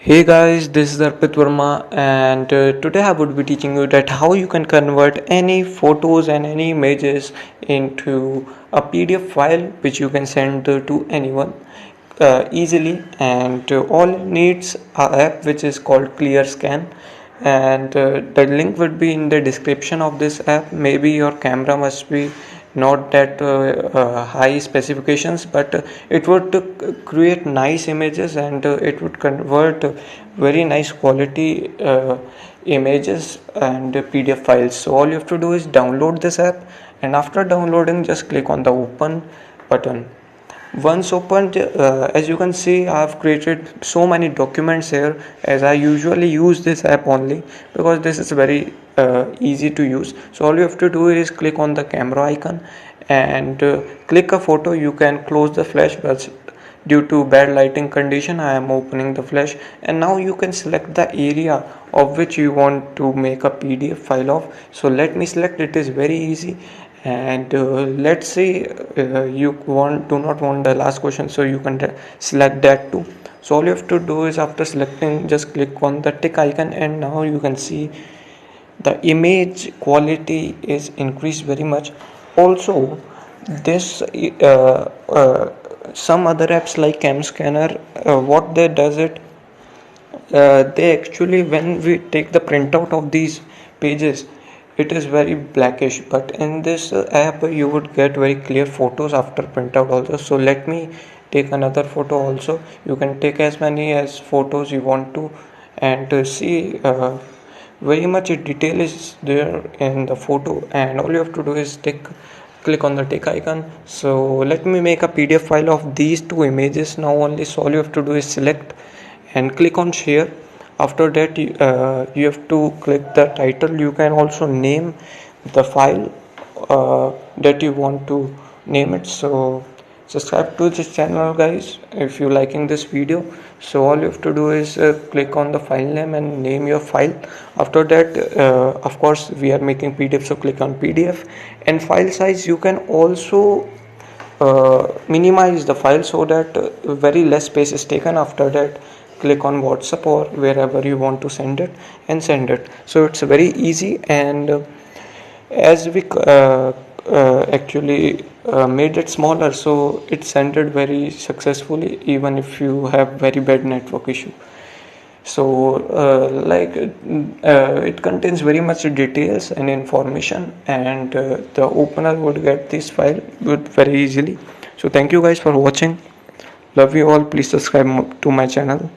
Hey guys, this is Arpit Verma, and today I would be teaching you that how you can convert any photos and any images into a PDF file which you can send to anyone easily. And all it needs a app which is called Clear Scan, and the link would be in the description of this app. Maybe your camera must be not that high specifications, but it would create nice images, and it would convert very nice quality images and PDF files. So all you have to do is download this app, and after downloading just click on the open button. Once opened, as you can see, I have created so many documents here, as I usually use this app only because this is very easy to use. So all you have to do is click on the camera icon and click a photo. You can close the flash, but due to bad lighting condition I am opening the flash, and now you can select the area of which you want to make a PDF file of. So let me select. It is very easy, and let's say you do not want the last question, so you can select that too. So all you have to do is, after selecting, just click on the tick icon, and now you can see the image quality is increased very much. Also, this some other apps like cam scanner, what they does it, they actually, when we take the printout of these pages, it is very blackish, but in this app you would get very clear photos after printout also. So let me take another photo also. You can take as many as photos you want to, and see very much detail is there in the photo, and all you have to do is click on the tick icon. So let me make a PDF file of these two images now only. So all you have to do is select and click on share. After that you have to click the title. You can also name the file that you want to name it. So subscribe to this channel guys if you liking this video. So all you have to do is click on the file name and name your file. After that, of course we are making PDF, so click on PDF. And file size, you can also minimize the file so that very less space is taken. After that, click on WhatsApp or wherever you want to send it, and send it. So it's very easy, and as we actually made it smaller, so it sent it very successfully even if you have very bad network issue. So it contains very much details and information, and the opener would get this file very easily. So thank you guys for watching. Love you all. Please subscribe to my channel.